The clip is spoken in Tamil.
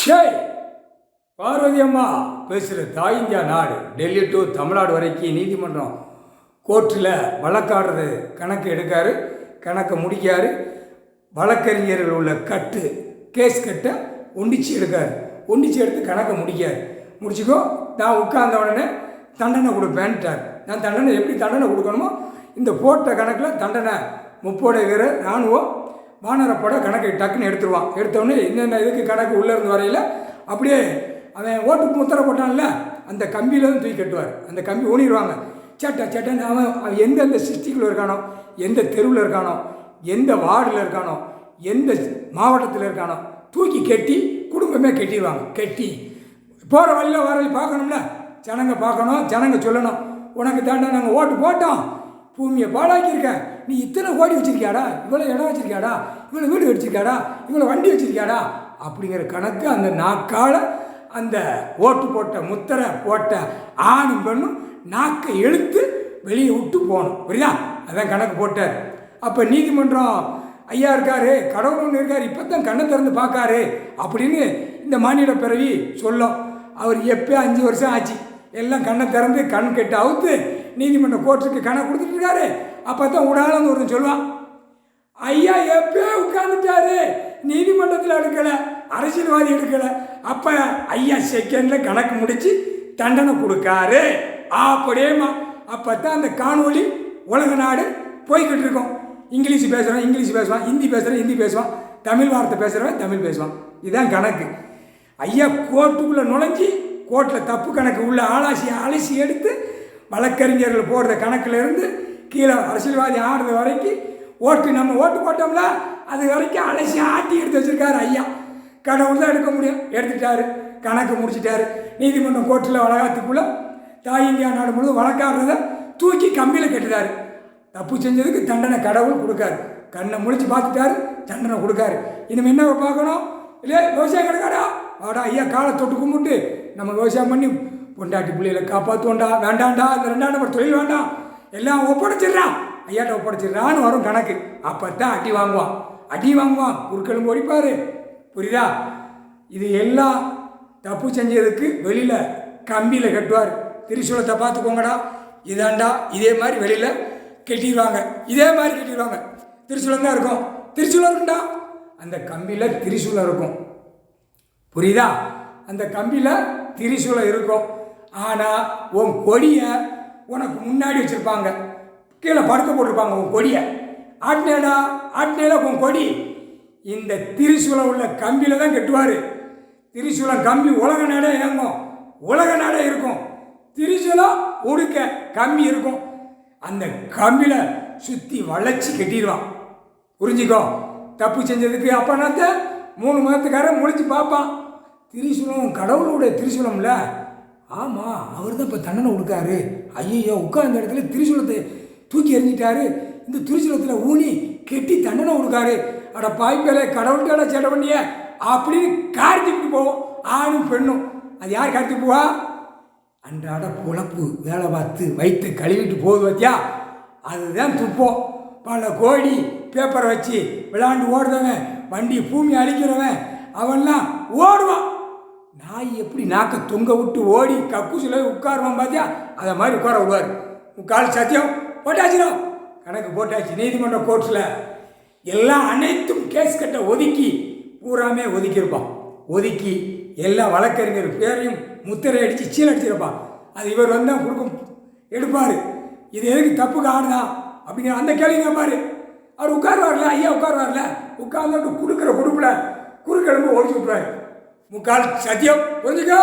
ஷேய் பார்வதி அம்மா பேசுகிற தாய் இந்தியா நாடு டெல்லி டு தமிழ்நாடு வரைக்கும் நீதிமன்றம் கோர்ட்டில் வழக்காடுறது கணக்கு எடுக்காரு, கணக்கை முடிக்காரு. வழக்கறிஞர்கள் உள்ள கட்டு கேஸ் கட்டை ஒண்டிச்சு எடுக்காரு, ஒண்டிச்சு எடுத்து கணக்கை முடிச்சுக்கோ. நான் உட்கார்ந்த உடனே தண்டனை கொடுப்பேன்ட்டார். நான் தண்டனை எப்படி தண்டனை கொடுக்கணுமோ இந்த போட்ட கணக்கில் தண்டனை முப்படை வீரர் இராணுவம் வானரப்பட கணக்கை டக்குன்னு எடுத்துருவான். எடுத்தோடனே என்னென்ன இதுக்கு கணக்கு உள்ளேருந்து வரையில் அப்படியே அவன் ஓட்டுக்கு முத்திரை போட்டான்ல அந்த கம்பியில் தான் தூக்கி கட்டுவார். அந்த கம்பி ஊனிடுவாங்க. சேட்டன்னு அவன் எந்தெந்த சிஸ்டிக்கில் இருக்கானோ, எந்த தெருவில் இருக்கானோ, எந்த வார்டில் இருக்கானோ, எந்த மாவட்டத்தில் இருக்கானோ தூக்கி கட்டி குடும்பமே கட்டிடுவாங்க. கட்டி போகிற வழியில் வர வழி பார்க்கணும்ல, ஜனங்க பார்க்கணும், ஜனங்க சொல்லணும், உனக்கு தாண்டா நாங்கள் ஓட்டு போட்டோம், பூமியை பாழாக்கியிருக்க, நீ இத்தனை கோடி வச்சுருக்கியாடா, இவ்வளோ இடம் வச்சுருக்கியாடா, இவ்வளோ வீடு வச்சுருக்கியாடா, இவ்வளோ வண்டி வச்சுருக்கியாடா அப்படிங்கிற கணக்கு அந்த நாக்கால் அந்த ஓட்டு போட்ட முத்திரை போட்ட ஆணும் பெண்ணும் நாக்கை இழுத்து வெளியே விட்டு போகணும். புரியுதா? அதான் கணக்கு போட்டார். அப்போ நீதிமன்றம் ஐயா இருக்காரு, கடவுள் ஒன்று இருக்கார், இப்போ தான் கண்ணை திறந்து பார்க்காரு அப்படின்னு இந்த மாநில பிறவி சொல்லும். அவர் எப்போ 5 வருஷம் ஆச்சு, எல்லாம் கண்ணை திறந்து கண் கெட்டு அவுத்து நீதிமன்ற கோர்ட்டுக்கு கணக்கு கொடுத்துட்ருக்காரு. அப்போ தான் உடாலன்னு ஒருத்தன் சொல்லுவான், ஐயா எப்போ உட்காந்துட்டாரு, நீதிமன்றத்தில் எடுக்கலை, அரசியல்வாதி எடுக்கலை. அப்போ ஐயா செகண்டில் கணக்கு முடித்து தண்டனை கொடுக்காரு அப்படியேமா. அப்போ தான் அந்த காணொலி உலக நாடு போய்கிட்டு இருக்கோம். இங்கிலீஷ் பேசுகிறோம், இங்கிலீஷ் பேசுவான், ஹிந்தி பேசுகிறேன், ஹிந்தி பேசுவான், தமிழ் வார்த்தை பேசுகிறவன் தமிழ் பேசுவான். இதுதான் கணக்கு. ஐயா கோர்ட்டுக்குள்ளே நுழைஞ்சி கோர்ட்டில் தப்பு கணக்கு உள்ள அலசி எடுத்து வழக்கறிஞர்கள் போடுற கணக்கிலேருந்து கீழே அரசியல்வாதி ஆடுறது வரைக்கும் நம்ம ஓட்டு போட்டோம்ல அது வரைக்கும் அலசி ஆட்டி எடுத்து வச்சுருக்காரு ஐயா. கடவுள் தான் எடுக்க முடியும், எடுத்துட்டாரு, கணக்கு முடிச்சிட்டாரு. நீதிமன்றம் கோர்ட்டில் வழக்காத்துக்குள்ளே தாய் இந்தியா நாடு முழுவதும் வழக்காடுறத தூக்கி கம்பியில் கட்டுறாரு. தப்பு செஞ்சதுக்கு தண்டனை கடவுள் கொடுக்காரு. கண்ணை முடிச்சு பார்த்துட்டாரு, தண்டனை கொடுக்காரு. இனிமேல் என்ன பார்க்கணும்? இல்லையே விவசாயம் கிடைக்காடா, வாடா ஐயா காலை தொட்டு கும்பிட்டு நம்ம விவசாயம் பண்ணி பொண்டாட்டி பிள்ளைகளை காப்பாற்றுவோண்டா, வேண்டாண்டா இந்த 2ஆம் நம்பர் தொழில் வேண்டாம், எல்லாம் ஒப்படைச்சிடுறான், ஐயாட்ட ஒப்படைச்சிடுறான்னு வரும் கணக்கு. அப்போ தான் அடி வாங்குவான், குறுக்கெலும்பு ஒடிப்பார். புரியுதா? இது எல்லாம் தப்பு செஞ்சதுக்கு வெளியில் கம்பியில் கட்டுவார். திரிசூலத்தை பார்த்துக்கோங்கடா, இதாண்டா, இதே மாதிரி வெளியில் கட்டிடுவாங்க, இதே மாதிரி கட்டிடுவாங்க. திரிசூலம் தான் இருக்கும், திரிசூலம் இருக்குண்டா, அந்த கம்பியில் திரிசூலம் இருக்கும். புரியுதா? அந்த கம்பியில் திரிசூலம் இருக்கும். ஆனால் உன் கொடியை உனக்கு முன்னாடி வச்சுருப்பாங்க, கீழே படுக்க போட்டிருப்பாங்க. உன் கொடியை ஆட்டினேடா உன் கொடி இந்த திரிசூலம் உள்ள கம்பியில் தான் கட்டுவார். திரிசூலம் கம்பி உலக நாடே இயங்கும், உலக நாடே இருக்கும். திரிசூலம் உடுக்க கம்பி இருக்கும். அந்த கம்பியில் சுற்றி வளைச்சி கட்டிடுவான். புரிஞ்சுக்கோ? தப்பு செஞ்சதுக்கு அப்போ நாத்த 3 மாதத்துக்காரன் முடிச்சு பார்ப்பான். திரிசூலம் கடவுளுடைய திரிசூலம்ல, ஆமாம் அவர் தான் இப்போ தண்டனை கொடுக்காரு. ஐயோ உட்கார்ந்த இடத்துல திரிசூலத்தை தூக்கி எறிஞ்சிட்டாரு, இந்த திரிசூலத்தில் ஊனி கெட்டி தண்டனை கொடுக்காரு. அட பாய்ப்பேலே கடவுள்கிட்ட சேட்டை பண்ணிய அப்படின்னு கார்த்திக்கு போவோம். ஆணும் பெண்ணும் அது யார் கார்த்திக்கு போவா? அன்றாட பொழப்பு வேலை பார்த்து வயிற்று கழுவிட்டு போகுது பார்த்தியா, அதுதான் துப்போம். பல கோடி பேப்பரை வச்சு விளாண்டு ஓடுறவன், வண்டி பூமி அழிக்கிறவன், அவன்லாம் ஓடுவான். நாய் எப்படி நாக்க தொங்க விட்டு ஓடி கக்கூசில் உட்காருவான் பார்த்தியா, அதை மாதிரி உட்கார விடுவார். முக்கால் சத்தியம் போட்டாச்சுனா கணக்கு போட்டாச்சு. நீதிமன்ற கோர்ட்டில் எல்லாம் அனைத்தும் கேஸ் கட்ட ஒதுக்கி பூராமே ஒதுக்கியிருப்பான். ஒதுக்கி எல்லா வழக்கறிஞர் பேரையும் முத்திரை அடித்து சீல் அடிச்சிருப்பான். அது இவர் வந்தால் கொடுக்கும் எடுப்பார். இது எதுக்கு தப்புக்கு ஆடுதான் அப்படிங்கிற அந்த கேள்வி கேட்பார். அவர் உட்காருவார்ல, ஐயா உட்காருவார்ல, உட்கார்ந்து கொடுக்குற கொடுப்பில் குறுக்கெலும்பு ஒழிச்சு விட்டுருவார். முக்கால் சத்தியம். புரிஞ்சுக்கோ?